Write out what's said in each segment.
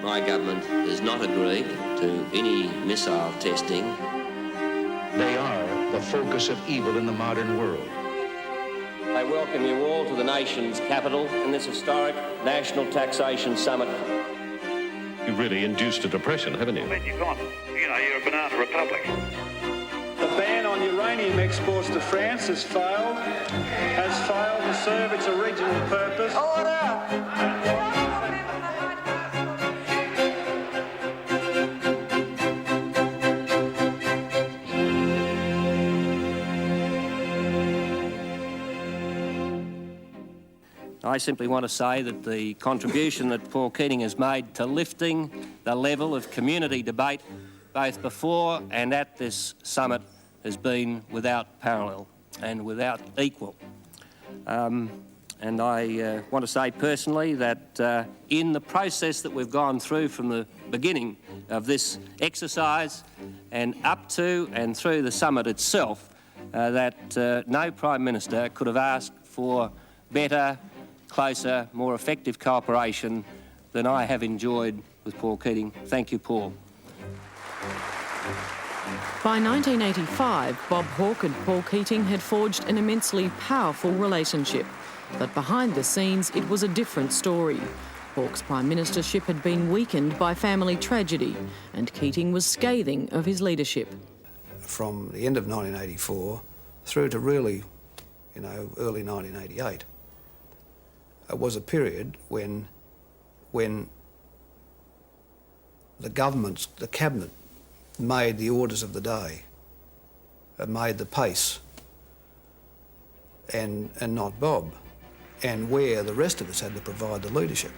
my government has not agreed to any missile testing. They are the focus of evil in the modern world. I welcome you all to the nation's capital in this historic National Taxation Summit. You've really induced a depression, haven't you? Then you've gone, you're a banana republic. The ban on uranium exports to France has failed to serve its original purpose. Order! I simply want to say that the contribution that Paul Keating has made to lifting the level of community debate both before and at this summit has been without parallel and without equal. And I want to say personally that in the process that we've gone through from the beginning of this exercise and up to and through the summit itself, that no Prime Minister could have asked for better, closer, more effective cooperation than I have enjoyed with Paul Keating. Thank you, Paul. By 1985, Bob Hawke and Paul Keating had forged an immensely powerful relationship. But behind the scenes, it was a different story. Hawke's prime ministership had been weakened by family tragedy, and Keating was scathing of his leadership. From the end of 1984 through to really, early 1988, it was a period when the cabinet made the orders of the day, made the pace, and not Bob, and where the rest of us had to provide the leadership.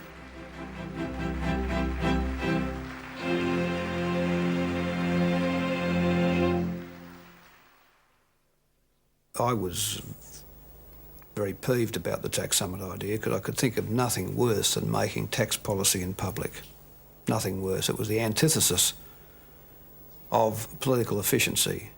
I was very peeved about the tax summit idea because I could think of nothing worse than making tax policy in public. Nothing worse. It was the antithesis of political efficiency.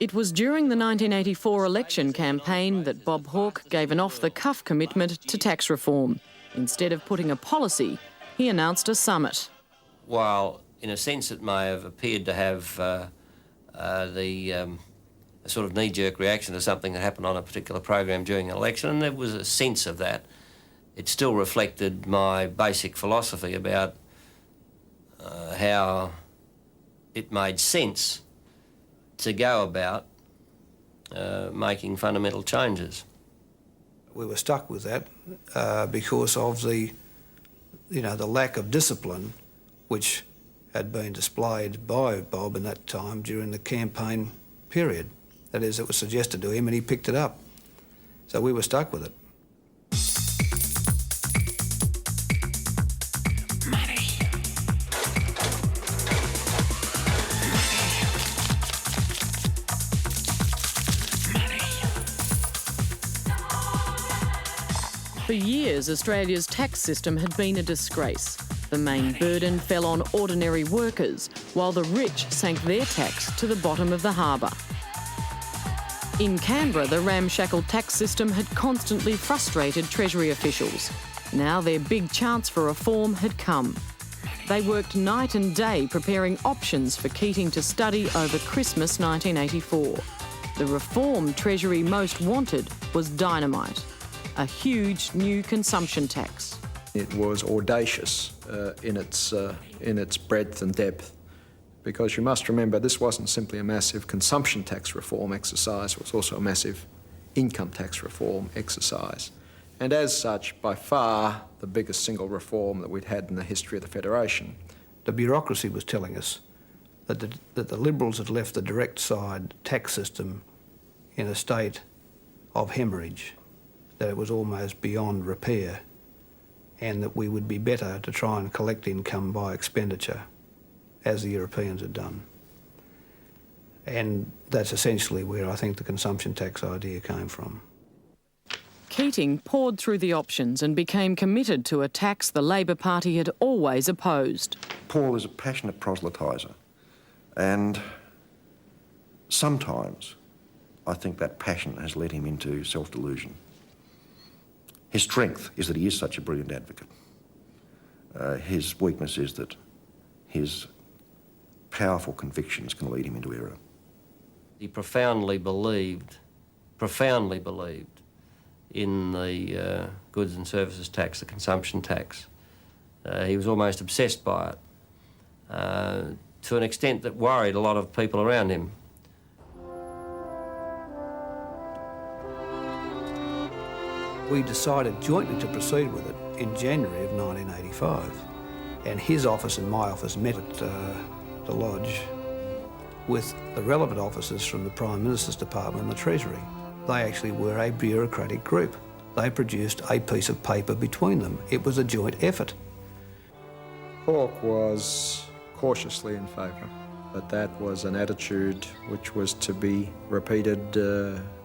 It was during the 1984 election campaign that Bob Hawke gave an off-the-cuff commitment to tax reform. Instead of putting a policy, he announced a summit. While in a sense it may have appeared to have a sort of knee-jerk reaction to something that happened on a particular program during an election, and there was a sense of that, it still reflected my basic philosophy about how it made sense to go about making fundamental changes. We were stuck with that because of the lack of discipline which had been displayed by Bob in that time during the campaign period. That is, it was suggested to him and he picked it up. So we were stuck with it. For years, Australia's tax system had been a disgrace. The main burden fell on ordinary workers, while the rich sank their tax to the bottom of the harbour. In Canberra, the ramshackle tax system had constantly frustrated Treasury officials. Now their big chance for reform had come. They worked night and day preparing options for Keating to study over Christmas 1984. The reform Treasury most wanted was dynamite, a huge new consumption tax. It was audacious in its breadth and depth, because you must remember this wasn't simply a massive consumption tax reform exercise, it was also a massive income tax reform exercise. And as such, by far the biggest single reform that we'd had in the history of the Federation. The bureaucracy was telling us that the Liberals had left the direct side tax system in a state of hemorrhage, that it was almost beyond repair, and that we would be better to try and collect income by expenditure, as the Europeans had done. And that's essentially where I think the consumption tax idea came from. Keating poured through the options and became committed to a tax the Labor Party had always opposed. Paul is a passionate proselytiser, and sometimes I think that passion has led him into self-delusion. His strength is that he is such a brilliant advocate. His weakness is that his powerful convictions can lead him into error. He profoundly believed in the goods and services tax, the consumption tax. He was almost obsessed by it, to an extent that worried a lot of people around him. We decided jointly to proceed with it in January of 1985. And his office and my office met at the Lodge with the relevant officers from the Prime Minister's Department and the Treasury. They actually were a bureaucratic group. They produced a piece of paper between them. It was a joint effort. Hawke was cautiously in favour, but that was an attitude which was to be repeated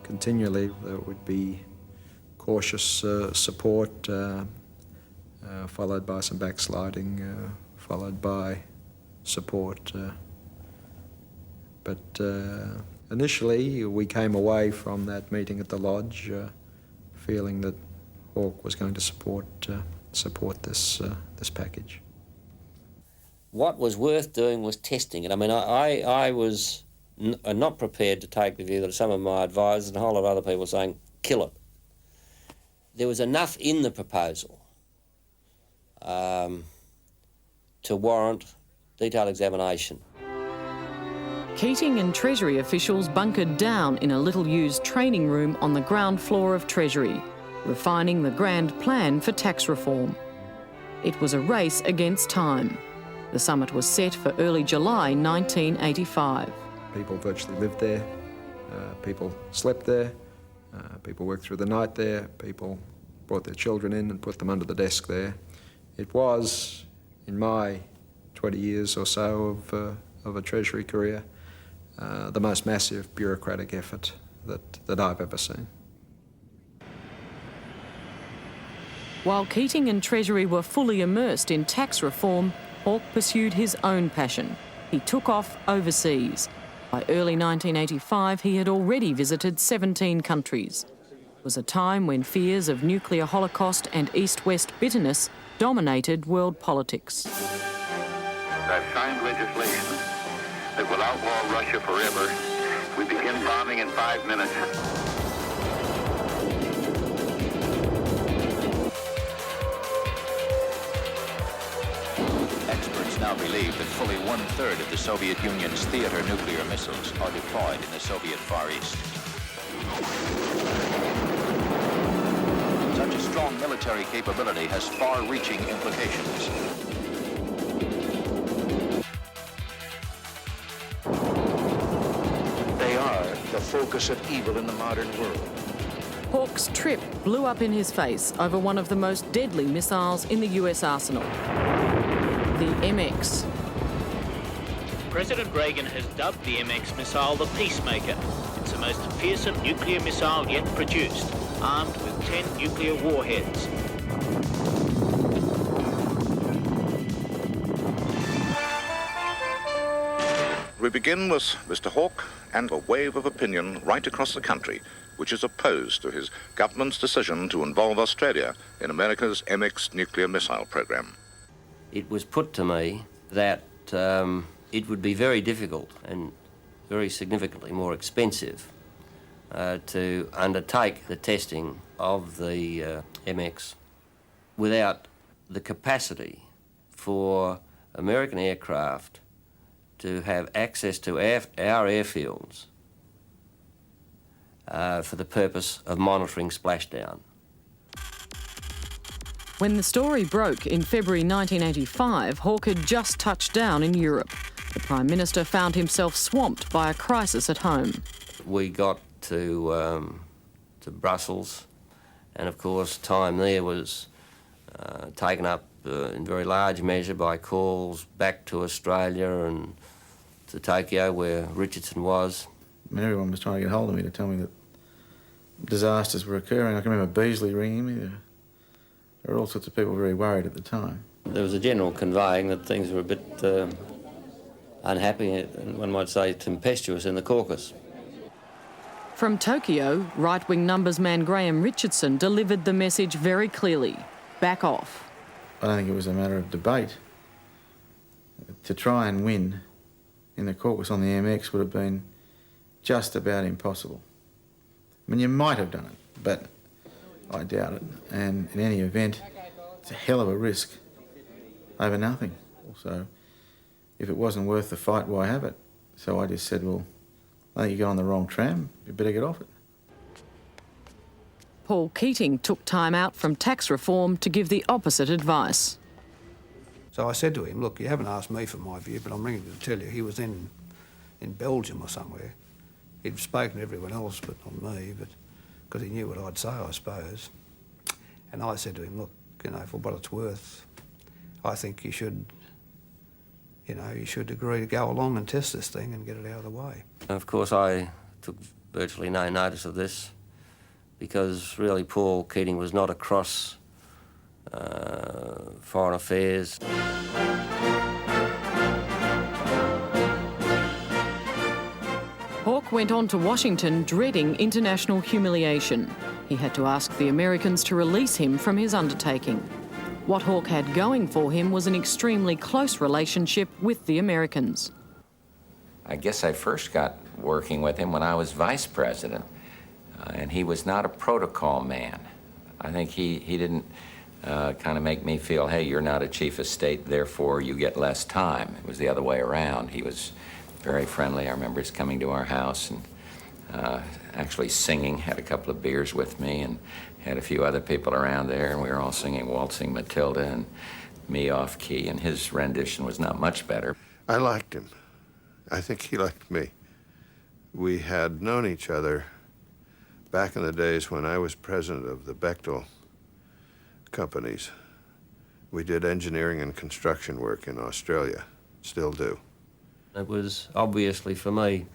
continually. There would be cautious support, followed by some backsliding, followed by support. But initially, we came away from that meeting at the Lodge feeling that Hawke was going to support this package. What was worth doing was testing it. I mean, I was not prepared to take the view that some of my advisors and a whole lot of other people were saying, kill it. There was enough in the proposal to warrant detailed examination. Keating and Treasury officials bunkered down in a little-used training room on the ground floor of Treasury, refining the grand plan for tax reform. It was a race against time. The summit was set for early July 1985. People virtually lived there, people slept there, people worked through the night there, people brought their children in and put them under the desk there. It was, in my 20 years or so of a Treasury career, the most massive bureaucratic effort that I've ever seen. While Keating and Treasury were fully immersed in tax reform, Hawke pursued his own passion. He took off overseas. By early 1985, he had already visited 17 countries. It was a time when fears of nuclear holocaust and East-West bitterness dominated world politics. I've signed legislation that will outlaw Russia forever. We begin bombing in 5 minutes. Experts now believe that fully 1/3 of the Soviet Union's Theater nuclear missiles are deployed in the Soviet Far East. Such a strong military capability has far-reaching implications. They are the focus of evil in the modern world. Hawke's trip blew up in his face over one of the most deadly missiles in the US arsenal, the MX. President Reagan has dubbed the MX missile the Peacemaker. It's the most fearsome nuclear missile yet produced, armed with 10 nuclear warheads. We begin with Mr. Hawke and a wave of opinion right across the country, which is opposed to his government's decision to involve Australia in America's MX nuclear missile program. It was put to me that it would be very difficult and very significantly more expensive to undertake the testing of the MX without the capacity for American aircraft to have access to our airfields for the purpose of monitoring splashdown. When the story broke in February 1985, Hawke had just touched down in Europe. The Prime Minister found himself swamped by a crisis at home. We got to Brussels, and of course time there was taken up in very large measure by calls back to Australia and to Tokyo, where Richardson was. I mean, everyone was trying to get hold of me to tell me that disasters were occurring. I can remember Beasley ringing me. There were all sorts of people very worried at the time. There was a general conveying that things were a bit unhappy and one might say tempestuous in the caucus. From Tokyo, right-wing numbers man Graham Richardson delivered the message very clearly: back off. I don't think it was a matter of debate. To try and win in the caucus on the MX would have been just about impossible. I mean, you might have done it, but I doubt it. And in any event, it's a hell of a risk over nothing. Also, if it wasn't worth the fight, why have it? So I just said, well, I think you got on the wrong tram, you better get off it. Paul Keating took time out from tax reform to give the opposite advice. So I said to him, look, you haven't asked me for my view, but I'm ringing to tell you he was in Belgium or somewhere. He'd spoken to everyone else but not me, but because he knew what I'd say, I suppose. And I said to him, look, you know, for what it's worth, I think you should agree to go along and test this thing and get it out of the way. Of course, I took virtually no notice of this because really Paul Keating was not across foreign affairs. Hawke went on to Washington dreading international humiliation. He had to ask the Americans to release him from his undertaking. What Hawke had going for him was an extremely close relationship with the Americans. I guess I first got working with him when I was vice president, and he was not a protocol man. I think he didn't kind of make me feel, hey, you're not a chief of state, therefore you get less time. It was the other way around. He was very friendly. I remember his coming to our house and actually singing, had a couple of beers with me, and had a few other people around there, and we were all singing Waltzing Matilda and me off key, and his rendition was not much better. I liked him. I think he liked me. We had known each other back in the days when I was president of the Bechtel companies. We did engineering and construction work in Australia, still do. It was obviously for me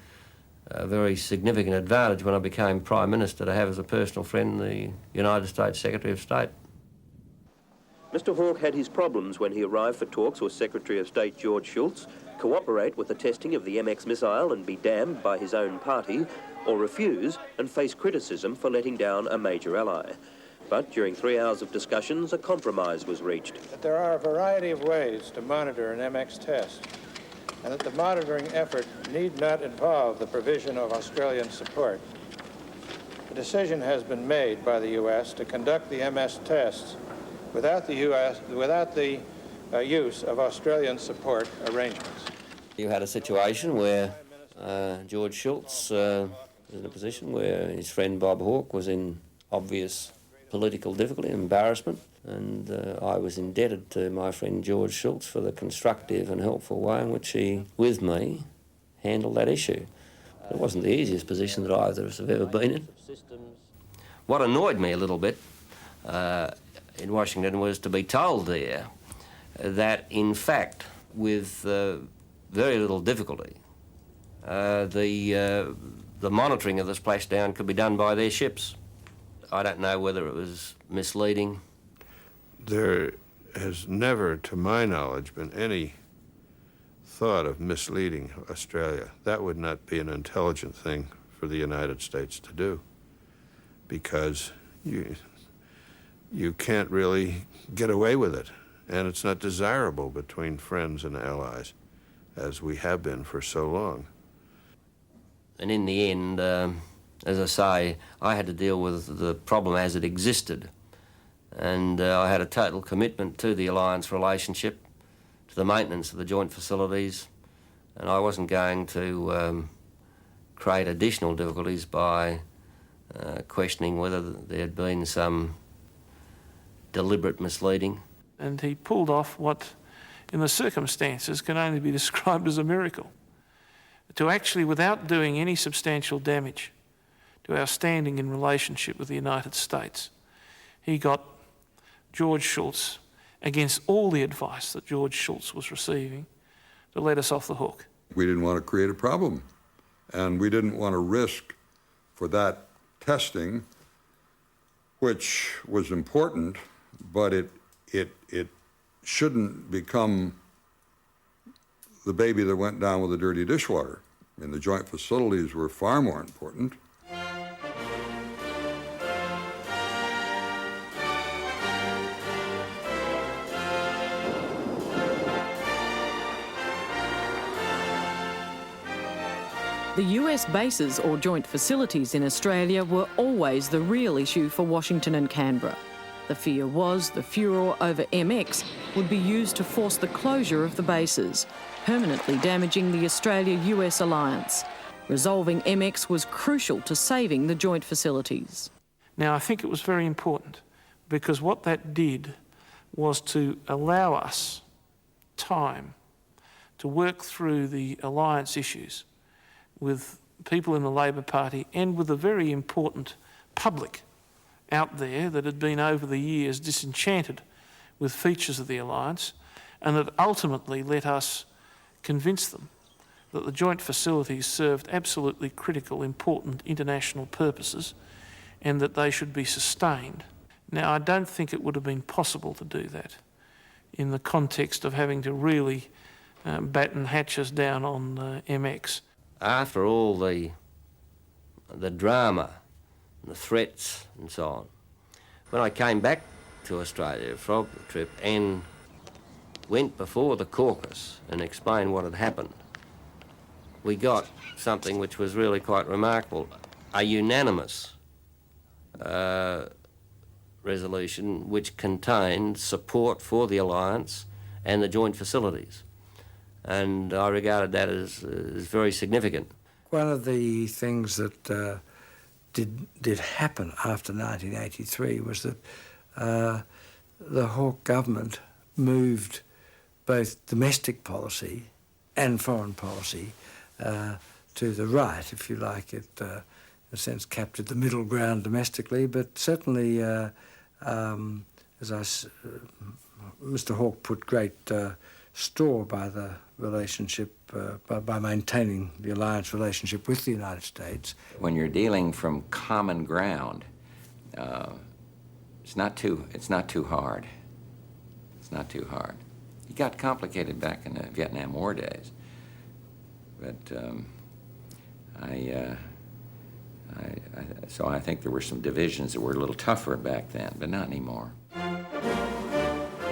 a very significant advantage when I became Prime Minister to have as a personal friend the United States Secretary of State. Mr Hawke had his problems when he arrived for talks with Secretary of State George Shultz, cooperate with the testing of the MX missile and be damned by his own party, or refuse and face criticism for letting down a major ally. But during 3 hours of discussions, a compromise was reached. That there are a variety of ways to monitor an MX test, and that the monitoring effort need not involve the provision of Australian support. The decision has been made by the U.S. to conduct the MS tests without the use of Australian support arrangements. You had a situation where George Shultz was in a position where his friend Bob Hawke was in obvious political difficulty and embarrassment, and I was indebted to my friend George Shultz for the constructive and helpful way in which he, with me, handled that issue. It wasn't the easiest position that either of us have ever been in. What annoyed me a little bit in Washington was to be told there that, in fact, with very little difficulty, the monitoring of the splashdown could be done by their ships. I don't know whether it was misleading. There has never, to my knowledge, been any thought of misleading Australia. That would not be an intelligent thing for the United States to do, because you can't really get away with it, and it's not desirable between friends and allies, as we have been for so long. And in the end, as I say, I had to deal with the problem as it existed. And I had a total commitment to the alliance relationship, to the maintenance of the joint facilities, and I wasn't going to create additional difficulties by questioning whether there had been some deliberate misleading. And he pulled off what, in the circumstances, can only be described as a miracle. To actually, without doing any substantial damage to our standing in relationship with the United States, he got George Shultz, against all the advice that George Shultz was receiving, to let us off the hook. We didn't want to create a problem, and we didn't want to risk for that testing, which was important, but it shouldn't become the baby that went down with the dirty dishwater. I mean, the joint facilities were far more important. The US bases or joint facilities in Australia were always the real issue for Washington and Canberra. The fear was the furor over MX would be used to force the closure of the bases, permanently damaging the Australia-US alliance. Resolving MX was crucial to saving the joint facilities. Now, I think it was very important because what that did was to allow us time to work through the alliance issues with people in the Labor Party and with a very important public out there that had been over the years disenchanted with features of the alliance, and that ultimately let us convince them that the joint facilities served absolutely critical, important international purposes and that they should be sustained. Now, I don't think it would have been possible to do that in the context of having to really batten hatches down on MX. After all the drama, and the threats and so on, when I came back to Australia from the trip and went before the caucus and explained what had happened, we got something which was really quite remarkable, a unanimous resolution which contained support for the alliance and the joint facilities. And I regarded that as very significant. One of the things that did happen after 1983 was that the Hawke government moved both domestic policy and foreign policy to the right, if you like. It, in a sense, captured the middle ground domestically, but certainly, Mr. Hawke put great store by the relationship, by maintaining the alliance relationship with the United States. When you're dealing from common ground, it's not too hard. It's not too hard. It got complicated back in the Vietnam War days, but so I think there were some divisions that were a little tougher back then, but not anymore.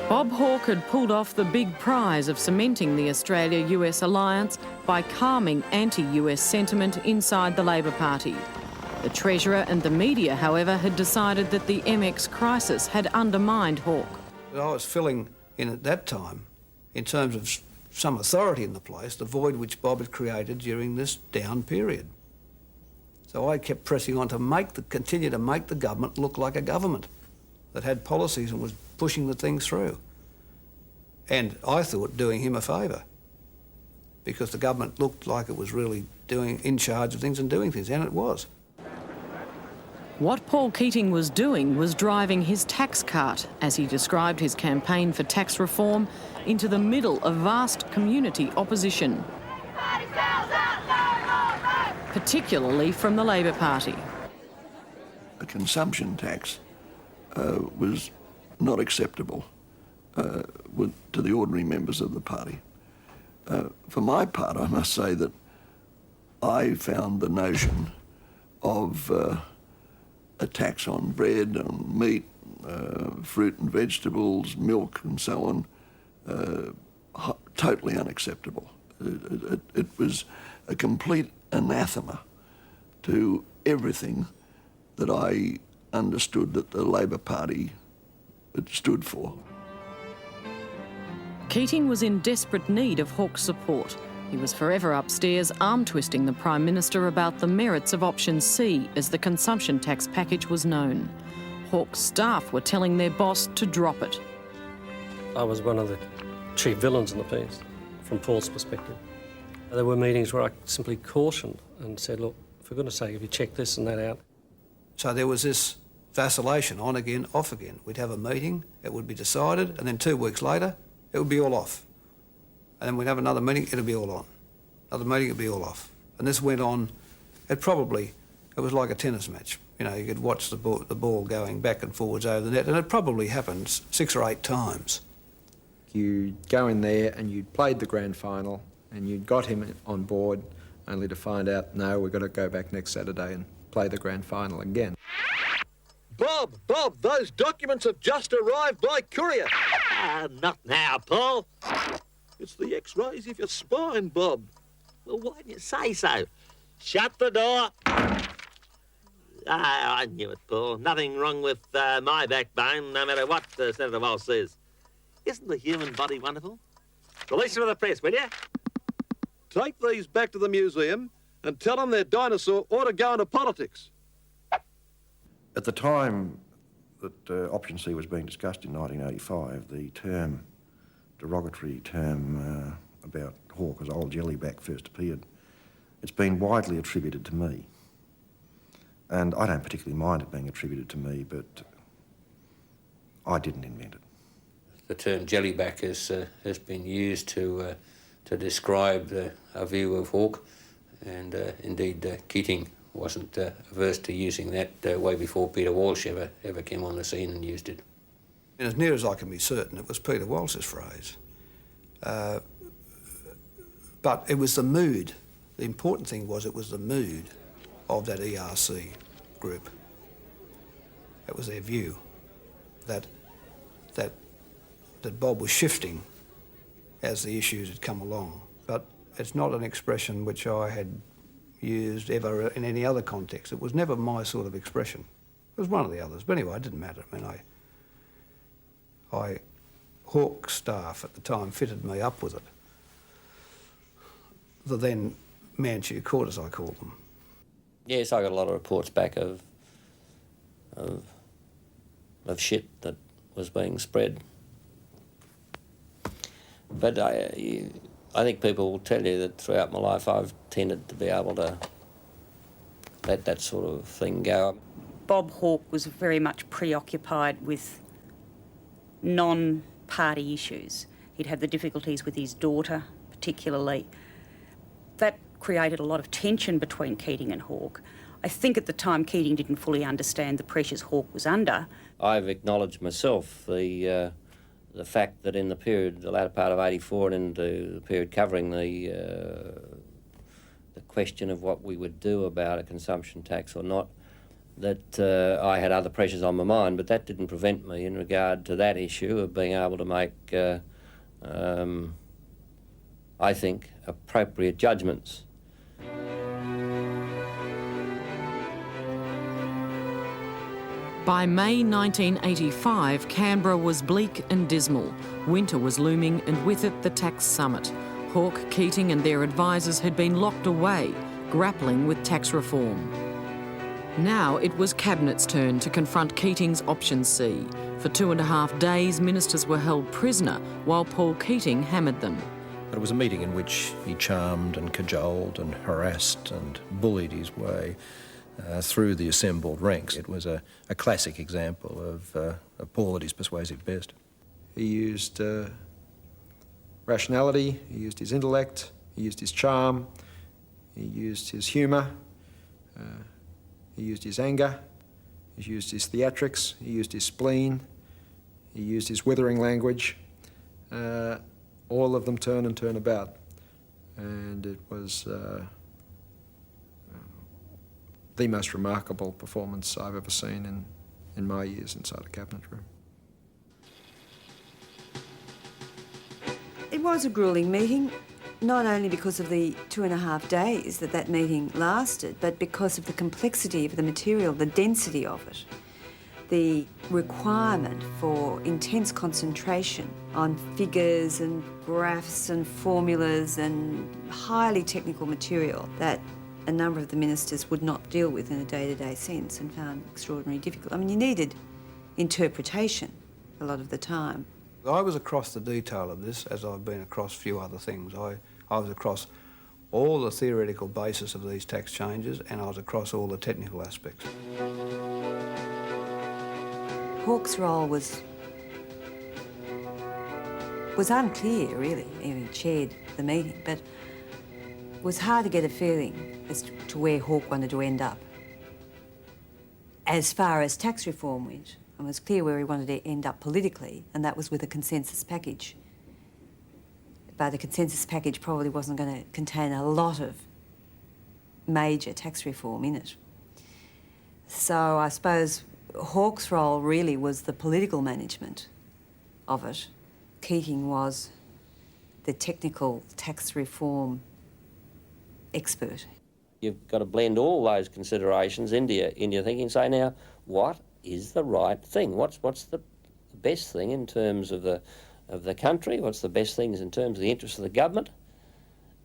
Bob Hawke had pulled off the big prize of cementing the Australia-US alliance by calming anti-US sentiment inside the Labor Party. The Treasurer and the media, however, had decided that the MX crisis had undermined Hawke. I was filling in at that time, in terms of some authority in the place, the void which Bob had created during this down period. So I kept pressing on to continue to make the government look like a government that had policies and was pushing the things through. And I thought doing him a favour, because the government looked like it was really in charge of things and doing things, and it was. What Paul Keating was doing was driving his tax cart, as he described his campaign for tax reform, into the middle of vast community opposition, particularly from the Labor Party. A consumption tax was not acceptable to the ordinary members of the party. For my part, I must say that I found the notion of a tax on bread, on meat, fruit and vegetables, milk and so on, totally unacceptable. It was a complete anathema to everything that I understood that the Labor Party had stood for. Keating was in desperate need of Hawke's support. He was forever upstairs arm-twisting the Prime Minister about the merits of Option C, as the consumption tax package was known. Hawke's staff were telling their boss to drop it. I was one of the chief villains in the piece, from Paul's perspective. There were meetings where I simply cautioned and said, look, for goodness sake, if you check this and that out. So there was this vacillation, on again, off again. We'd have a meeting, it would be decided, and then 2 weeks later, it would be all off. And then we'd have another meeting, it'd be all on. Another meeting, it'd be all off. And this went on, it was like a tennis match. You know, you could watch the ball going back and forwards over the net, and it probably happened 6 or 8 times. You'd go in there and you'd played the grand final and you'd got him on board, only to find out, no, we've got to go back next Saturday and play the grand final again. Bob, those documents have just arrived by courier. Not now, Paul. It's the X-rays of your spine, Bob. Well, why didn't you say so? Shut the door. I knew it, Paul. Nothing wrong with my backbone, no matter what Senator Walsh says. Isn't the human body wonderful? Release them to the press, will you? Take these back to the museum and tell them their dinosaur ought to go into politics. At the time that Option C was being discussed in 1985, the derogatory term about Hawke as old jellyback first appeared. It's been widely attributed to me. And I don't particularly mind it being attributed to me, but I didn't invent it. The term jellyback has been used to describe a view of Hawke, and indeed Keating wasn't averse to using that way before Peter Walsh ever came on the scene and used it. And as near as I can be certain, it was Peter Walsh's phrase. But it was the mood. The important thing was it was the mood of that ERC group. It was their view that Bob was shifting as the issues had come along. But it's not an expression which I had used ever in any other context. It was never my sort of expression. It was one of the others. But anyway, it didn't matter. I mean, Hawke's staff at the time fitted me up with it. The then Manchu Court, as I called them. Yes, I got a lot of reports back of shit that was being spread. But I think people will tell you that throughout my life I've tended to be able to let that sort of thing go. Bob Hawke was very much preoccupied with non-party issues. He'd had the difficulties with his daughter, particularly. That created a lot of tension between Keating and Hawke. I think at the time Keating didn't fully understand the pressures Hawke was under. I've acknowledged myself the fact that in the latter part of '84 and into the period covering the question of what we would do about a consumption tax or not, that I had other pressures on my mind, but that didn't prevent me in regard to that issue of being able to make, I think, appropriate judgments. By May 1985, Canberra was bleak and dismal. Winter was looming, and with it the Tax Summit. Hawke, Keating and their advisers had been locked away, grappling with tax reform. Now it was Cabinet's turn to confront Keating's Option C. For 2.5 days, ministers were held prisoner while Paul Keating hammered them. It was a meeting in which he charmed and cajoled and harassed and bullied his way through the assembled ranks. It was a classic example of Paul at his persuasive best. He used rationality, he used his intellect, he used his charm, he used his humour, he used his anger, he used his theatrics, he used his spleen, he used his withering language. All of them turn and turn about. And it was the most remarkable performance I've ever seen in my years inside a cabinet room. It was a gruelling meeting, not only because of the 2.5 days that meeting lasted, but because of the complexity of the material, the density of it, the requirement for intense concentration on figures and graphs and formulas and highly technical material that a number of the ministers would not deal with in a day-to-day sense and found extraordinarily difficult. I mean, you needed interpretation a lot of the time. I was across the detail of this, as I've been across a few other things. I was across all the theoretical basis of these tax changes, and I was across all the technical aspects. Hawke's role was unclear, really. He chaired the meeting, but it was hard to get a feeling as to where Hawke wanted to end up. As far as tax reform went, it was clear where he wanted to end up politically, and that was with a consensus package. But the consensus package probably wasn't going to contain a lot of major tax reform in it. So I suppose Hawke's role really was the political management of it. Keating was the technical tax reform expert. You've got to blend all those considerations into your thinking and say, now, what is the right thing? What's the best thing in terms of the country? What's the best things in terms of the interests of the government?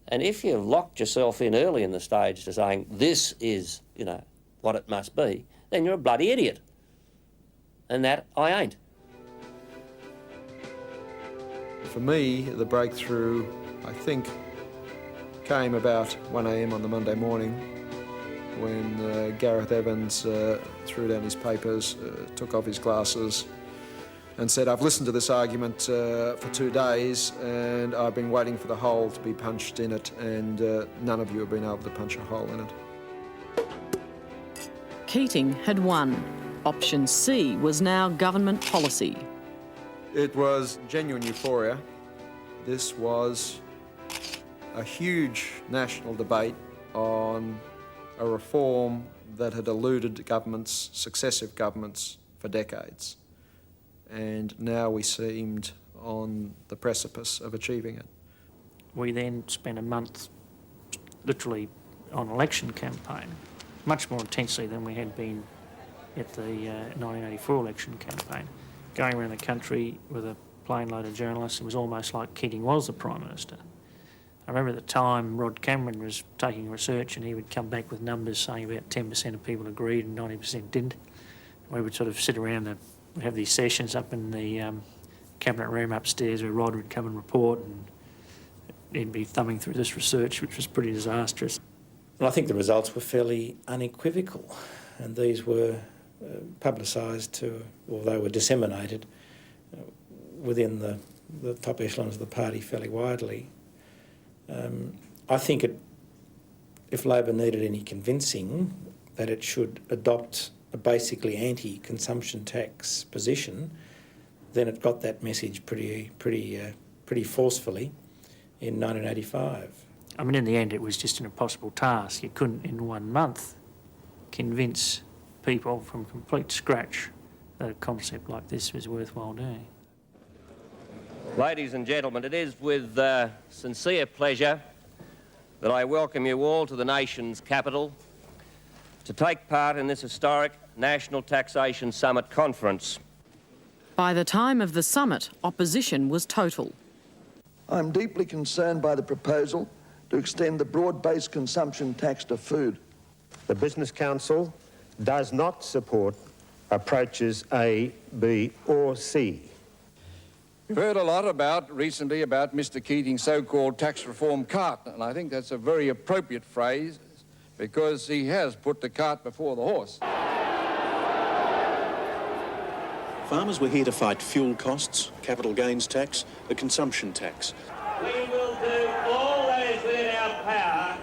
And if you've locked yourself in early in the stage to saying this is, what it must be, then you're a bloody idiot. And that I ain't. For me, the breakthrough, I think, came about 1 a.m. on the Monday morning when Gareth Evans threw down his papers, took off his glasses and said, I've listened to this argument for 2 days and I've been waiting for the hole to be punched in it, and none of you have been able to punch a hole in it. Keating had won. Option C was now government policy. It was genuine euphoria. This was a huge national debate on a reform that had eluded governments, successive governments, for decades. And now we seemed on the precipice of achieving it. We then spent a month literally on election campaign, much more intensely than we had been at the 1984 election campaign, going around the country with a plane load of journalists. It was almost like Keating was the Prime Minister. I remember at the time Rod Cameron was taking research and he would come back with numbers saying about 10% of people agreed and 90% didn't. We would sort of sit around and we'd have these sessions up in the cabinet room upstairs where Rod would come and report, and he'd be thumbing through this research, which was pretty disastrous. Well, I think the results were fairly unequivocal, and these were publicised or they were disseminated within the top echelons of the party fairly widely. I think if Labor needed any convincing that it should adopt a basically anti-consumption tax position, then it got that message pretty forcefully in 1985. I mean, in the end, it was just an impossible task. You couldn't, in 1 month, convince people from complete scratch that a concept like this was worthwhile doing. Ladies and gentlemen, it is with sincere pleasure that I welcome you all to the nation's capital to take part in this historic National Taxation Summit conference. By the time of the summit, opposition was total. I'm deeply concerned by the proposal to extend the broad-based consumption tax to food. The Business Council does not support approaches A, B or C. We've heard a lot recently about Mr. Keating's so-called tax reform cart, and I think that's a very appropriate phrase because he has put the cart before the horse. Farmers were here to fight fuel costs, capital gains tax, the consumption tax. We will do all that is within our power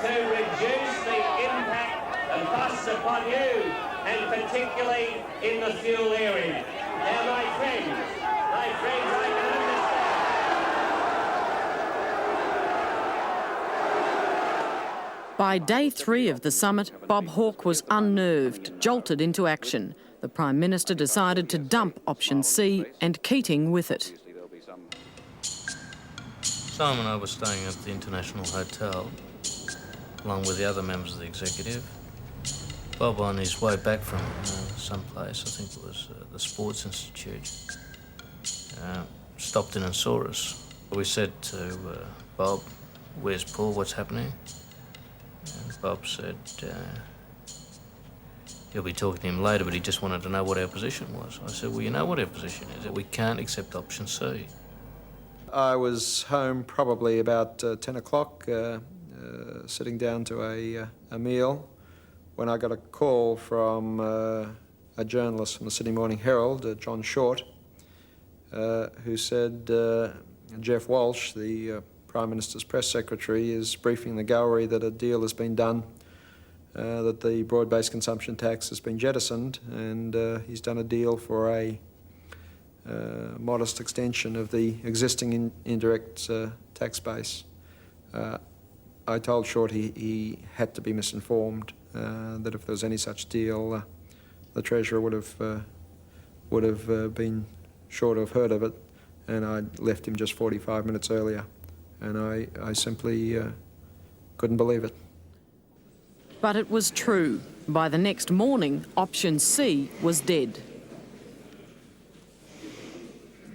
to reduce the impact of costs upon you, and particularly in the fuel area. Now, my friends, I can understand. By day 3 of the summit, Bob Hawke was unnerved, jolted into action. The Prime Minister decided to dump option C and Keating with it. Simon and I were staying at the International Hotel, along with the other members of the executive. Bob, on his way back from someplace, I think it was the Sports Institute, stopped in and saw us. We said to Bob, "Where's Paul? What's happening?" And Bob said, he'll be talking to him later, but he just wanted to know what our position was. I said, well, you know what our position is, that we can't accept option C. I was home probably about 10 o'clock, sitting down to a meal, when I got a call from a journalist from the Sydney Morning Herald, John Short, who said Jeff Walsh, the Prime Minister's press secretary, is briefing the gallery that a deal has been done, that the broad-based consumption tax has been jettisoned, and he's done a deal for a modest extension of the existing indirect tax base. I told Short he had to be misinformed, that if there was any such deal, the Treasurer would have been sure to have heard of it, and I left him just 45 minutes earlier, and I simply couldn't believe it. But it was true. By the next morning, option C was dead.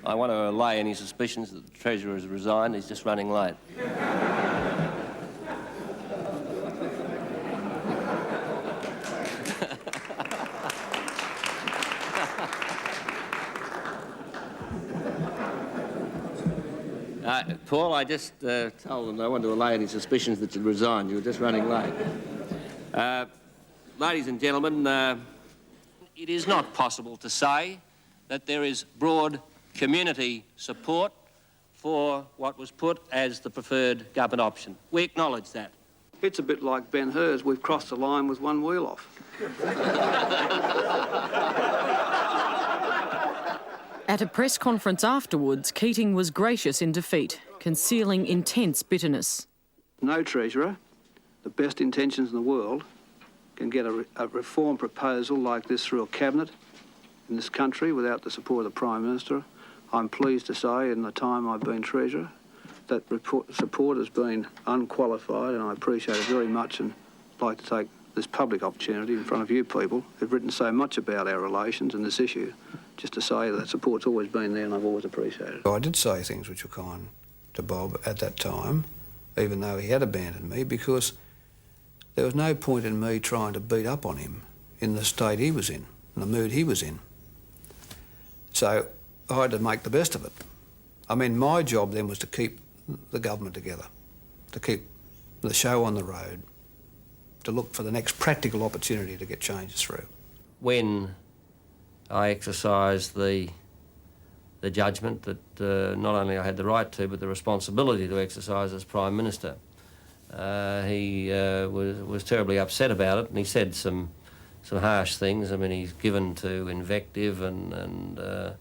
I want to allay any suspicions that the Treasurer has resigned. He's just running late. Paul, I just told them I wanted to allay any suspicions that you'd resigned. You were just running late. Ladies and gentlemen, it is not possible to say that there is broad community support for what was put as the preferred government option. We acknowledge that. It's a bit like Ben Hur's. We've crossed the line with one wheel off. At a press conference afterwards, Keating was gracious in defeat, concealing intense bitterness. No Treasurer, the best intentions in the world, can get a reform proposal like this through a cabinet in this country without the support of the Prime Minister. I'm pleased to say, in the time I've been Treasurer, that support has been unqualified, and I appreciate it very much, and I'd like to take this public opportunity in front of you people who've written so much about our relations and this issue, just to say that support's always been there and I've always appreciated it. I did say things which were kind to Bob at that time, even though he had abandoned me, because there was no point in me trying to beat up on him in the state he was in the mood he was in. So I had to make the best of it. I mean, my job then was to keep the government together, to keep the show on the road, to look for the next practical opportunity to get changes through. When I exercised the judgment that not only I had the right to, but the responsibility to exercise as Prime Minister, he was terribly upset about it, and he said some harsh things. I mean, he's given to invective and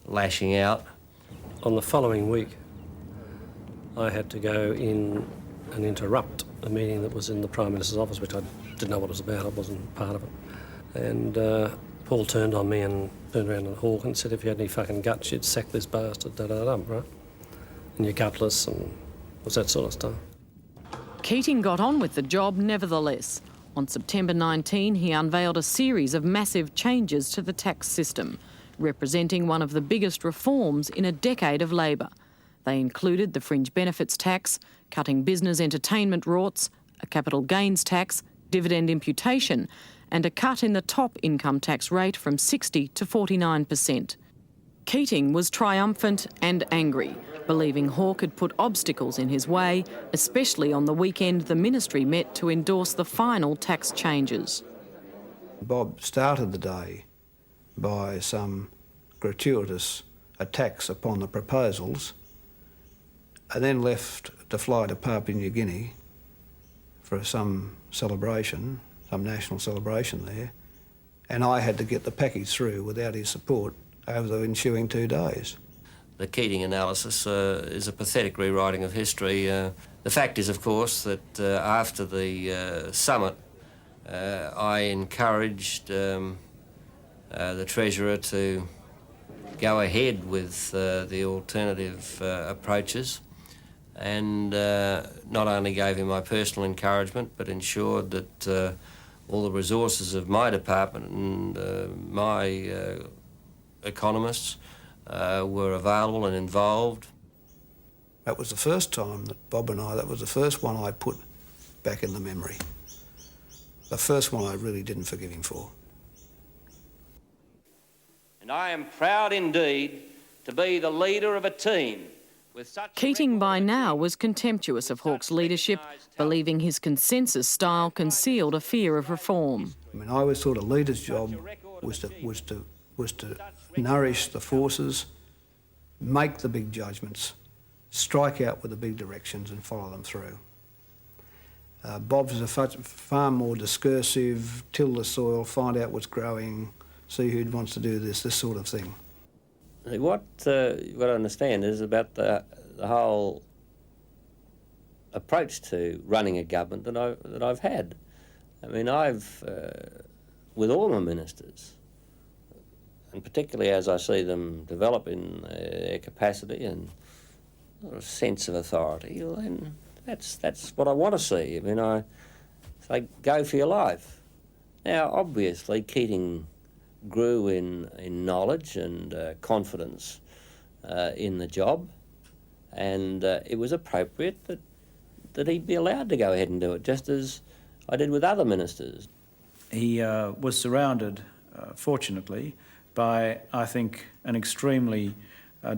lashing out. On the following week, I had to go in and interrupt a meeting that was in the Prime Minister's office, which I didn't know what it was about. I wasn't part of it. And Paul turned on me and turned around to Hawke and said, if you had any fucking guts, you'd sack this bastard, da-da-da-dum, right? And you're gutless, and was that sort of stuff. Keating got on with the job nevertheless. On September 19, he unveiled a series of massive changes to the tax system, representing one of the biggest reforms in a decade of Labor. They included the fringe benefits tax, cutting business entertainment rorts, a capital gains tax, dividend imputation, and a cut in the top income tax rate from 60 to 49%. Keating was triumphant and angry, believing Hawke had put obstacles in his way, especially on the weekend the ministry met to endorse the final tax changes. Bob started the day by some gratuitous attacks upon the proposals, and then left to fly to Papua New Guinea for some celebration, some national celebration there, and I had to get the package through without his support over the ensuing 2 days. The Keating analysis is a pathetic rewriting of history. The fact is, of course, that after the summit, I encouraged the Treasurer to go ahead with the alternative approaches, and not only gave him my personal encouragement, but ensured that all the resources of my department and my economists were available and involved. That was the first time that Bob and that was the first one I put back in the memory. The first one I really didn't forgive him for. And I am proud indeed to be the leader of a team with such... Keating by now was contemptuous of Hawke's leadership, believing his consensus style concealed a fear of reform. I mean, I always thought a leader's job was to nourish the forces, make the big judgments, strike out with the big directions and follow them through. Bob's a far more discursive, till the soil, find out what's growing, see who wants to do this sort of thing. What you've got to understand is about the whole approach to running a government that I've had. I mean, with all my ministers, and particularly as I see them develop in their capacity and a sense of authority, well, then that's what I want to see. I mean, say, go for your life. Now, obviously, Keating grew in knowledge and confidence in the job, and it was appropriate that he'd be allowed to go ahead and do it, just as I did with other ministers. He was surrounded, fortunately, by, I think, an extremely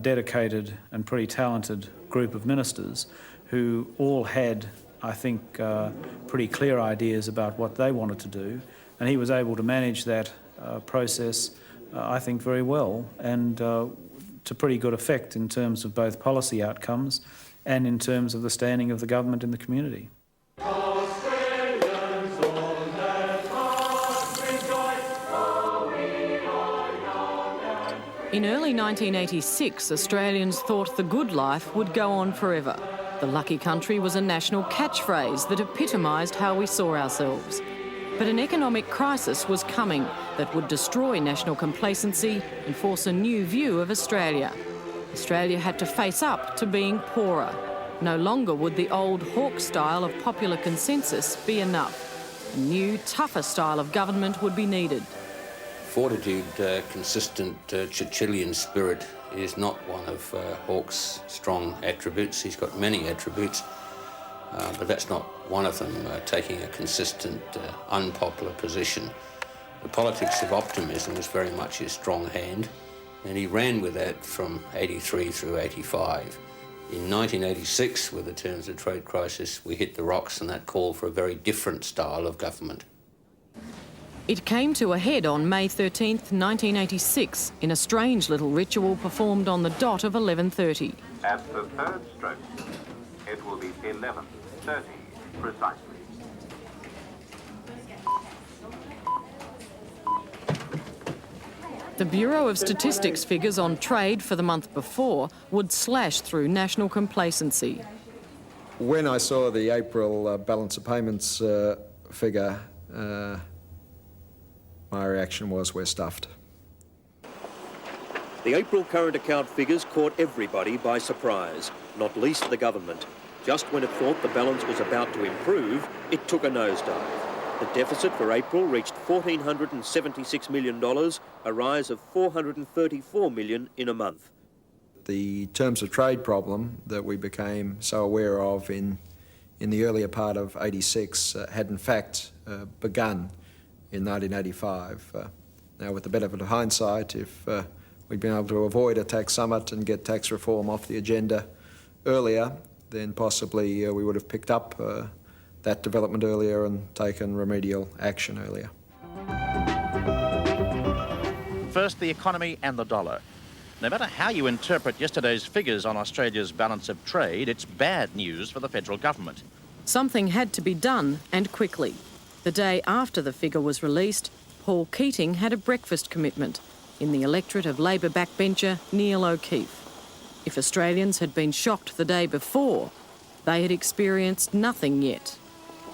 dedicated and pretty talented group of ministers who all had, I think, pretty clear ideas about what they wanted to do, and he was able to manage that process, I think, very well, and to pretty good effect in terms of both policy outcomes and in terms of the standing of the government in the community. In early 1986, Australians thought the good life would go on forever. The lucky country was a national catchphrase that epitomised how we saw ourselves. But an economic crisis was coming that would destroy national complacency and force a new view of Australia. Australia had to face up to being poorer. No longer would the old Hawke style of popular consensus be enough. A new, tougher style of government would be needed. Fortitude, consistent Churchillian spirit is not one of Hawke's strong attributes. He's got many attributes, but that's not one of them, taking a consistent, unpopular position. The politics of optimism was very much his strong hand, and he ran with that from 83 through 85. In 1986, with the terms of trade crisis, we hit the rocks, and that called for a very different style of government. It came to a head on May 13th, 1986, in a strange little ritual performed on the dot of 11:30. At the third stroke, it will be 11:30 precisely. The Bureau of Statistics figures on trade for the month before would slash through national complacency. When I saw the April balance of payments figure, my reaction was, we're stuffed. The April current account figures caught everybody by surprise, not least the government. Just when it thought the balance was about to improve, it took a nosedive. The deficit for April reached $1,476 million, a rise of $434 million in a month. The terms of trade problem that we became so aware of in the earlier part of 86 had in fact begun in 1985. Now, with the benefit of hindsight, if we'd been able to avoid a tax summit and get tax reform off the agenda earlier, then possibly we would have picked up that development earlier and taken remedial action earlier. First, the economy and the dollar. No matter how you interpret yesterday's figures on Australia's balance of trade, it's bad news for the federal government. Something had to be done, and quickly. The day after the figure was released, Paul Keating had a breakfast commitment in the electorate of Labor backbencher Neil O'Keefe. If Australians had been shocked the day before, they had experienced nothing yet.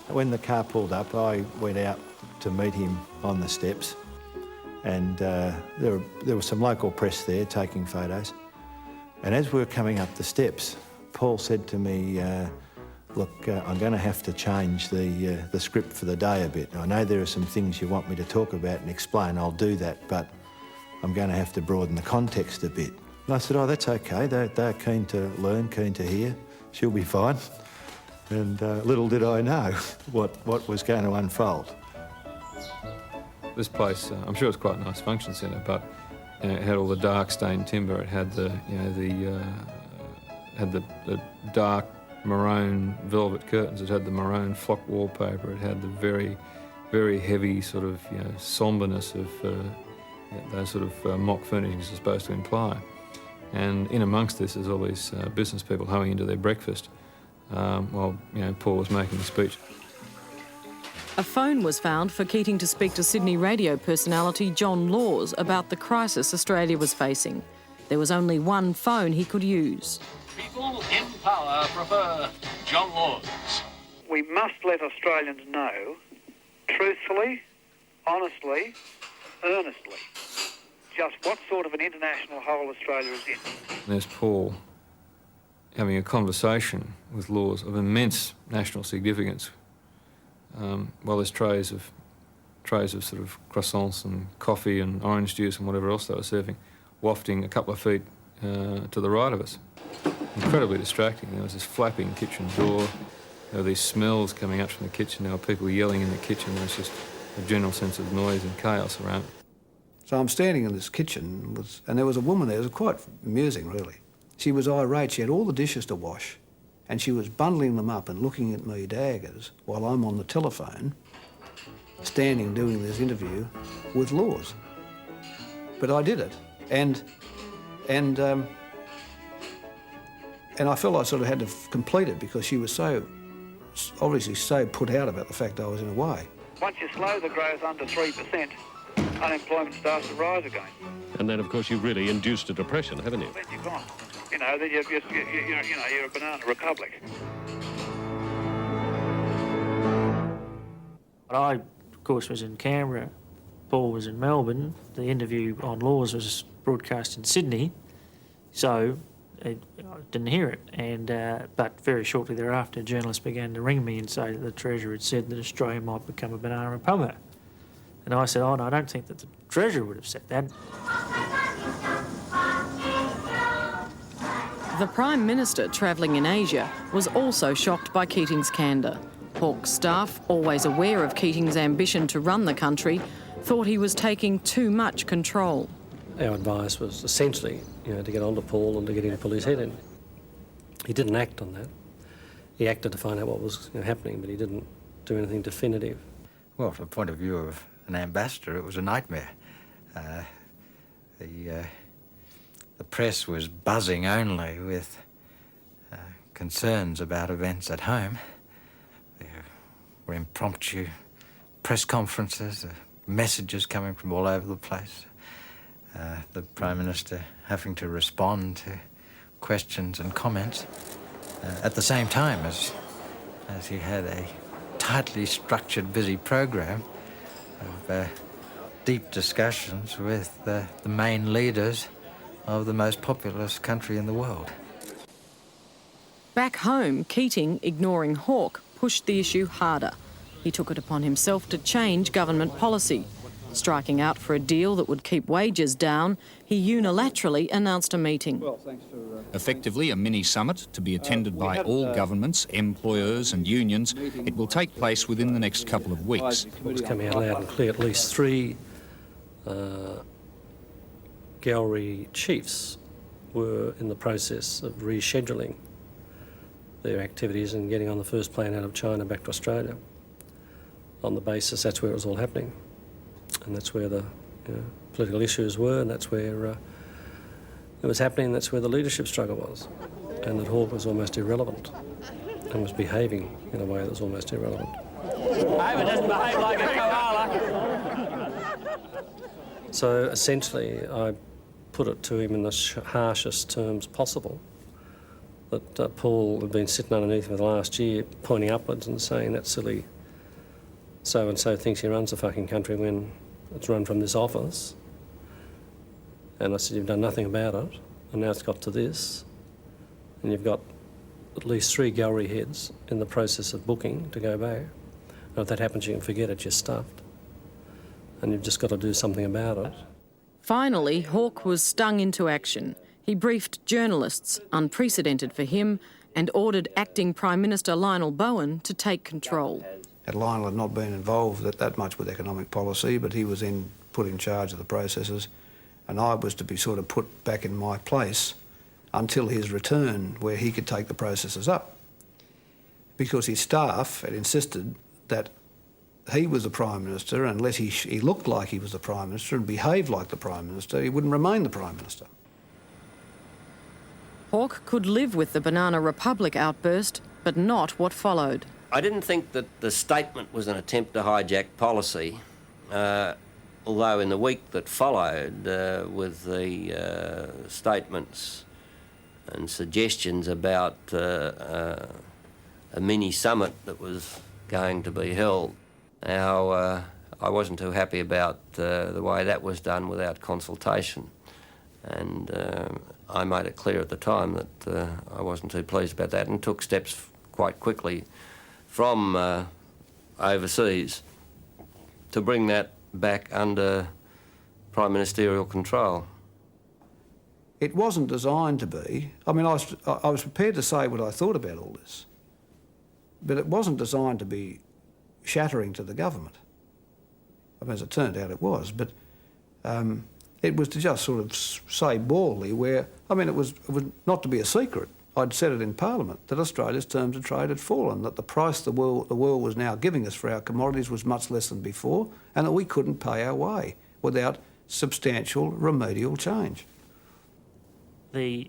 When the car pulled up, I went out to meet him on the steps, and there was some local press there taking photos. And as we were coming up the steps, Paul said to me, look, I'm going to have to change the script for the day a bit. I know there are some things you want me to talk about and explain. I'll do that, but I'm going to have to broaden the context a bit. And I said, oh, that's okay. They're keen to learn, keen to hear. She'll be fine. And little did I know what was going to unfold. This place, I'm sure it's quite a nice function centre, but it had all the dark stained timber. It had the dark maroon velvet curtains. It had the maroon flock wallpaper. It had the very, very heavy sort of sombreness of those sort of mock furnishings are supposed to imply. And in amongst this is all these business people hoeing into their breakfast while Paul was making a speech. A phone was found for Keating to speak to Sydney radio personality John Laws about the crisis Australia was facing. There was only one phone he could use. People in power prefer John Laws. We must let Australians know, truthfully, honestly, earnestly, just what sort of an international hole Australia is in. There's Paul having a conversation with Laws of immense national significance while there's trays of sort of croissants and coffee and orange juice and whatever else they were serving, wafting a couple of feet to the right of us. Incredibly distracting. There was this flapping kitchen door. There were these smells coming up from the kitchen. There were people yelling in the kitchen. There was just a general sense of noise and chaos around. So I'm standing in this kitchen, and there was a woman there. It was quite amusing, really. She was irate. She had all the dishes to wash, and she was bundling them up and looking at me daggers while I'm on the telephone, standing doing this interview with Laws. But I did it, and I felt I sort of had to complete it because she was obviously so put out about the fact I was in a way. Once you slow the growth under 3%, unemployment starts to rise again. And then, of course, you've really induced a depression, haven't you? Then you're gone. You know, then you're a banana republic. I, of course, was in Canberra. Paul was in Melbourne. The interview on Laws was broadcast in Sydney, so I didn't hear it. But very shortly thereafter, journalists began to ring me and say that the Treasurer had said that Australia might become a banana republic. And I said, oh, no, I don't think that the Treasurer would have said that. The Prime Minister, travelling in Asia, was also shocked by Keating's candour. Hawke's staff, always aware of Keating's ambition to run the country, thought he was taking too much control. Our advice was essentially, to get onto Paul and to get him to pull his head in. He didn't act on that. He acted to find out what was happening, but he didn't do anything definitive. Well, from the point of view of an ambassador, it was a nightmare. The press was buzzing only with concerns about events at home. There were impromptu press conferences, messages coming from all over the place. The Prime Minister having to respond to questions and comments at the same time as he had a tightly structured, busy program of deep discussions with the main leaders of the most populous country in the world. Back home, Keating, ignoring Hawke, pushed the issue harder. He took it upon himself to change government policy. Striking out for a deal that would keep wages down, he unilaterally announced a meeting. Effectively a mini-summit to be attended by all governments, employers and unions. It will take place within the next couple of weeks. It's coming out loud and clear. At least 3 gallery chiefs were in the process of rescheduling their activities and getting on the first plane out of China back to Australia on the basis that's where it was all happening. And that's where the political issues were, and that's where it was happening, and that's where the leadership struggle was. And that Hawke was almost irrelevant and was behaving in a way that was almost irrelevant. I hope it doesn't behave like a koala. So essentially, I put it to him in the harshest terms possible that Paul had been sitting underneath for the last year, pointing upwards and saying that silly so-and-so thinks he runs the fucking country when it's run from this office. And I said, you've done nothing about it, and now it's got to this, and you've got at least 3 gallery heads in the process of booking to go back. And if that happens, you can forget it, you're stuffed. And you've just got to do something about it. Finally, Hawke was stung into action. He briefed journalists, unprecedented for him, and ordered Acting Prime Minister Lionel Bowen to take control. Lionel had not been involved that much with economic policy, but he was put in charge of the processes, and I was to be sort of put back in my place until his return, where he could take the processes up. Because his staff had insisted that he was the Prime Minister, unless he looked like he was the Prime Minister and behaved like the Prime Minister, he wouldn't remain the Prime Minister. Hawke could live with the Banana Republic outburst, but not what followed. I didn't think that the statement was an attempt to hijack policy, although in the week that followed, with the statements and suggestions about a mini-summit that was going to be held, I wasn't too happy about the way that was done without consultation. And I made it clear at the time that I wasn't too pleased about that and took steps quite quickly from overseas, to bring that back under prime ministerial control. It wasn't designed to be. I mean, I was prepared to say what I thought about all this, but it wasn't designed to be shattering to the government. I mean, as it turned out, it was, but it was to just sort of say baldly where, I mean, it was not to be a secret. I'd said it in Parliament, that Australia's terms of trade had fallen, that the price the world was now giving us for our commodities was much less than before, and that we couldn't pay our way without substantial remedial change. The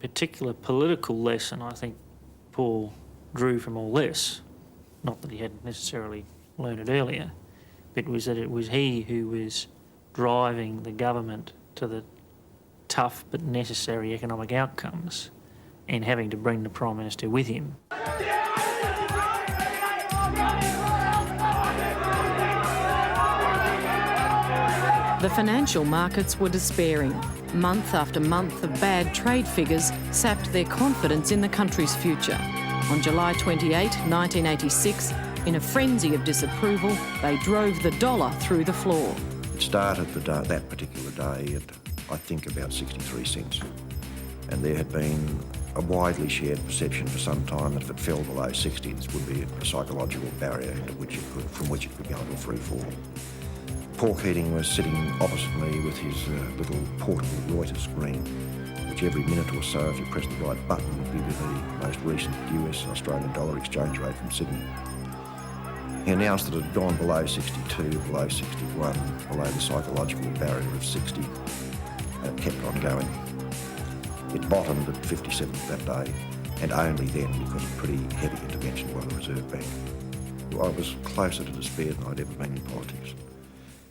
particular political lesson I think Paul drew from all this, not that he hadn't necessarily learned it earlier, but was that it was he who was driving the government to the tough but necessary economic outcomes and having to bring the Prime Minister with him. The financial markets were despairing. Month after month of bad trade figures sapped their confidence in the country's future. On July 28, 1986, in a frenzy of disapproval, they drove the dollar through the floor. It started that particular day at, I think, about 63 cents. And there had been a widely shared perception for some time that if it fell below 60, this would be a psychological barrier from which it could go into a free fall. Paul Keating was sitting opposite me with his little portable Reuters screen, which every minute or so, if you pressed the right button, would give you the most recent US Australian dollar exchange rate from Sydney. He announced that it had gone below 62, below 61, below the psychological barrier of 60, and it kept on going. It bottomed at 57 that day, and only then because of pretty heavy intervention by the Reserve Bank. I was closer to despair than I'd ever been in politics,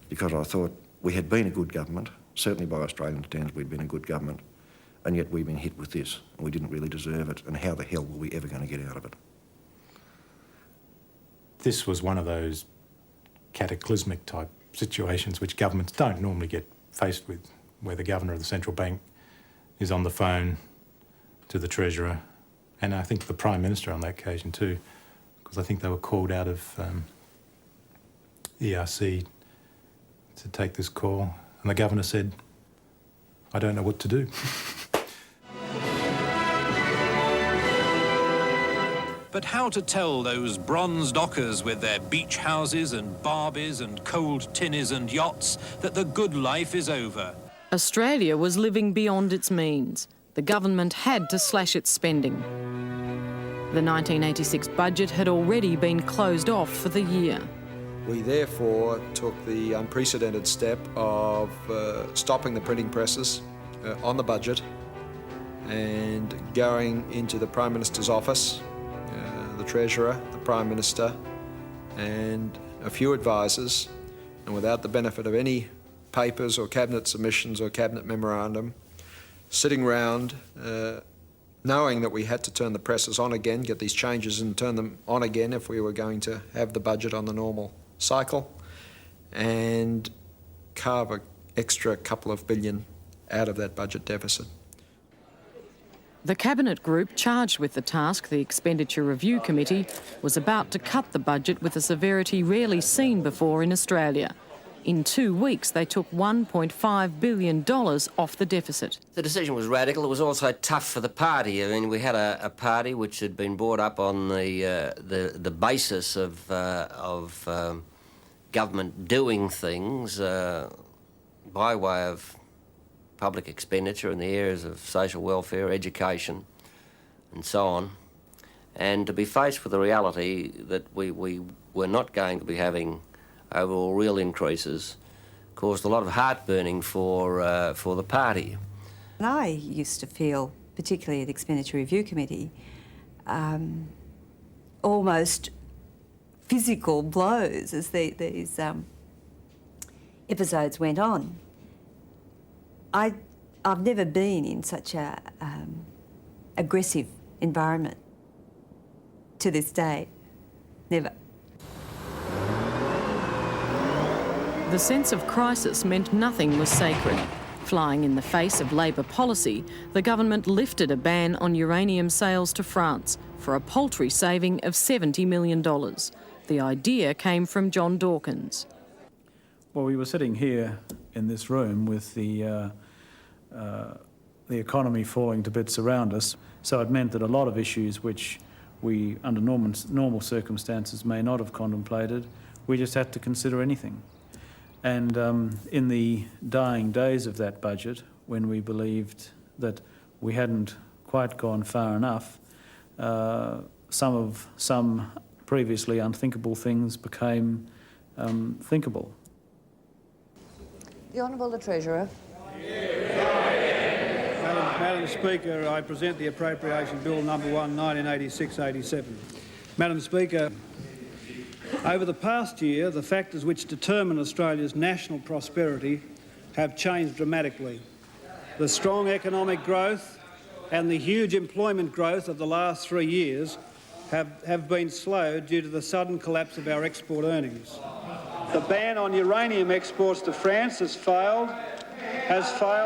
because I thought we had been a good government, certainly by Australian standards we'd been a good government, and yet we've been hit with this, and we didn't really deserve it, and how the hell were we ever going to get out of it? This was one of those cataclysmic type situations which governments don't normally get faced with, where the Governor of the Central Bank is on the phone to the Treasurer, and I think the Prime Minister on that occasion too, because I think they were called out of ERC to take this call, and the Governor said, "I don't know what to do." But how to tell those bronze dockers with their beach houses and barbies and cold tinnies and yachts that the good life is over? Australia was living beyond its means. The government had to slash its spending. The 1986 budget had already been closed off for the year. We therefore took the unprecedented step of stopping the printing presses on the budget and going into the Prime Minister's office, the Treasurer, the Prime Minister, and a few advisors, and without the benefit of any papers or cabinet submissions or cabinet memorandum, sitting round knowing that we had to turn the presses on again, get these changes and turn them on again if we were going to have the budget on the normal cycle, and carve an extra couple of billion out of that budget deficit. The Cabinet group charged with the task, the Expenditure Review Committee, was about to cut the budget with a severity rarely seen before in Australia. In 2 weeks, they took $1.5 billion off the deficit. The decision was radical. It was also tough for the party. I mean, we had a party which had been brought up on the basis of government doing things by way of public expenditure in the areas of social welfare, education, and so on. And to be faced with the reality that we were not going to be having overall real increases caused a lot of heartburning for the party. And I used to feel, particularly at the Expenditure Review Committee, almost physical blows as these episodes went on. I've never been in such a aggressive environment to this day. Never. The sense of crisis meant nothing was sacred. Flying in the face of Labor policy, the government lifted a ban on uranium sales to France for a paltry saving of $70 million. The idea came from John Dawkins. Well, we were sitting here in this room with the economy falling to bits around us, so it meant that a lot of issues which we, under normal circumstances, may not have contemplated, we just had to consider anything. And in the dying days of that budget, when we believed that we hadn't quite gone far enough, some previously unthinkable things became thinkable. The Honourable the Treasurer. Madam Speaker, I present the Appropriation Bill number 1, 1986-87. Madam Speaker, over the past year, the factors which determine Australia's national prosperity have changed dramatically. The strong economic growth and the huge employment growth of the last 3 years have been slowed due to the sudden collapse of our export earnings. The ban on uranium exports to France has failed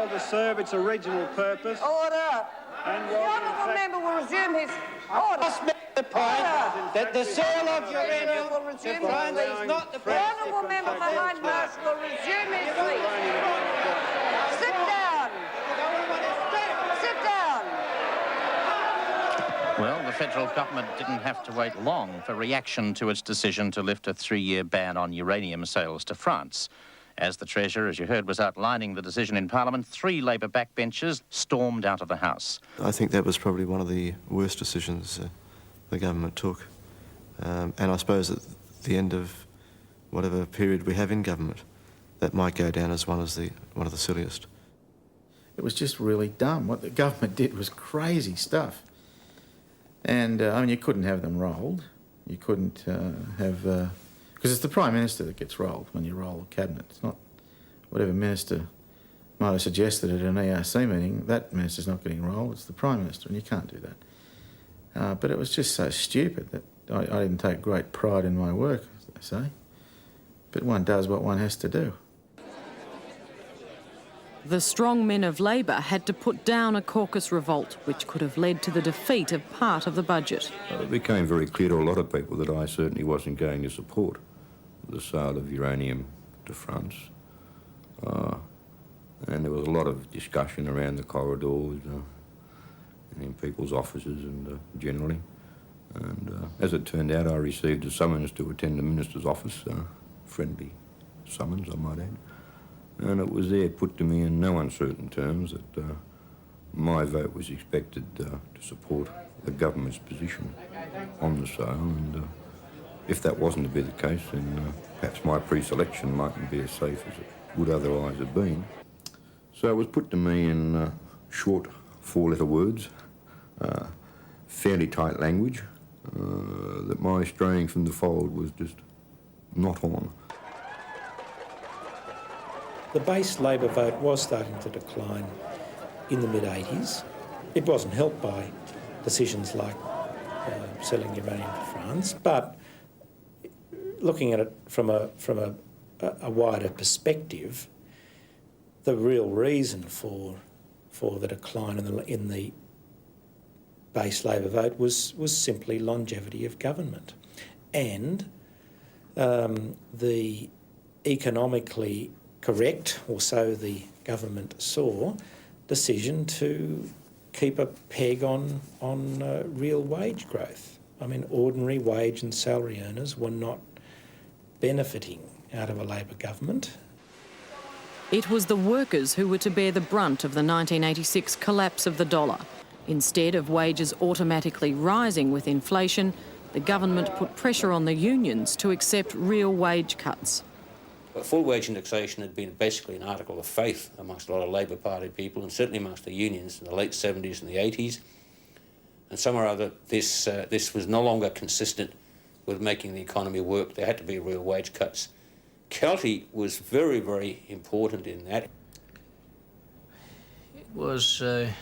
to serve its original purpose. Order! And the honourable member will resume his order. The point that the sale of uranium to France is not the The honourable member for Hyde Marshall will resume his seat. Sit down. Sit down. Well, the federal government didn't have to wait long for reaction to its decision to lift a 3-year ban on uranium sales to France. As the Treasurer, as you heard, was outlining the decision in Parliament, 3 Labor backbenchers stormed out of the House. I think that was probably one of the worst decisions the government took. And I suppose at the end of whatever period we have in government, that might go down as one of the silliest. It was just really dumb. What the government did was crazy stuff. And, I mean, you couldn't have them rolled. You couldn't have... Because it's the Prime Minister that gets rolled when you roll a cabinet. It's not whatever minister might have suggested at an ERC meeting. That minister's not getting rolled. It's the Prime Minister, and you can't do that. But it was just so stupid that I didn't take great pride in my work, as they say. But one does what one has to do. The strong men of Labor had to put down a caucus revolt, which could have led to the defeat of part of the budget. It became very clear to a lot of people that I certainly wasn't going to support the sale of uranium to France. And there was a lot of discussion around the corridors and in people's offices and generally. And as it turned out, I received a summons to attend the Minister's office, friendly summons, I might add. And it was there put to me in no uncertain terms that my vote was expected to support the government's position on the sale, and if that wasn't to be the case, then perhaps my pre-selection mightn't be as safe as it would otherwise have been. So it was put to me in short 4-letter words, fairly tight language, that my straying from the fold was just not on. The base Labor vote was starting to decline in the mid-80s. It wasn't helped by decisions like selling uranium to France, but looking at it from a wider perspective, the real reason for the decline in the base Labor vote was simply longevity of government and the economically correct, or so the government saw, decision to keep a peg on real wage growth. I mean, ordinary wage and salary earners were not benefiting out of a Labor government. It was the workers who were to bear the brunt of the 1986 collapse of the dollar. Instead of wages automatically rising with inflation, the government put pressure on the unions to accept real wage cuts. Full wage indexation had been basically an article of faith amongst a lot of Labor Party people, and certainly amongst the unions in the late 70s and the 80s. And somehow or other, this was no longer consistent with making the economy work. There had to be real wage cuts. Kelty was very, very important in that. It was a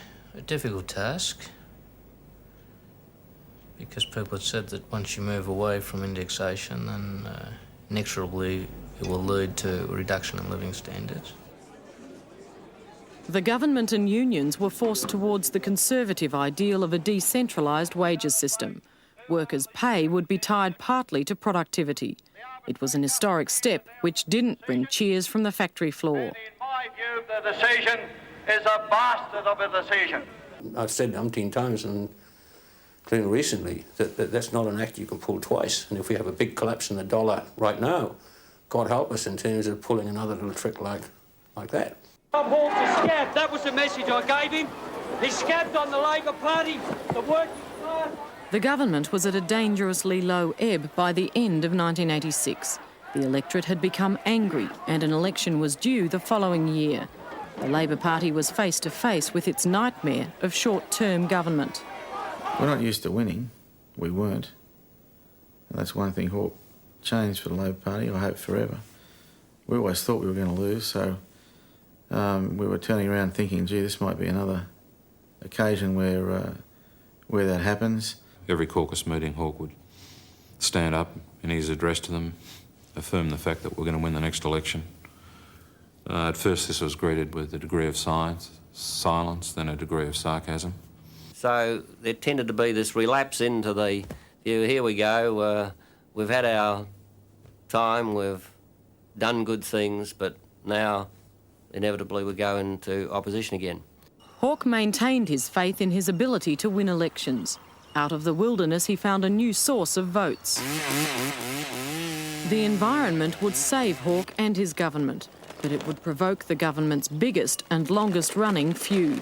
difficult task because people had said that once you move away from indexation, then inexorably it will lead to a reduction in living standards. The government and unions were forced towards the conservative ideal of a decentralised wages system. Workers' pay would be tied partly to productivity. It was an historic step which didn't bring cheers from the factory floor. In my view, the decision is a bastard of a decision. I've said umpteen times, and including recently, that that's not an act you can pull twice. And if we have a big collapse in the dollar right now, God help us in terms of pulling another little trick like that. Bob Hawke is scabbed. That was the message I gave him. He's scabbed on the Labor Party, the working class. The government was at a dangerously low ebb by the end of 1986. The electorate had become angry and an election was due the following year. The Labor Party was face to face with its nightmare of short-term government. We're not used to winning. We weren't. And that's one thing Hawke changed for the Labor Party, I hope forever. We always thought we were going to lose, so we were turning around thinking, gee, this might be another occasion where that happens. Every caucus meeting, Hawke would stand up in his address to them, affirm the fact that we're going to win the next election. At first this was greeted with a degree of silence, then a degree of sarcasm. So there tended to be this relapse into the, here we go, we've had our time, we've done good things, but now inevitably we go into opposition again. Hawke maintained his faith in his ability to win elections. Out of the wilderness, he found a new source of votes. The environment would save Hawke and his government, but it would provoke the government's biggest and longest-running feud.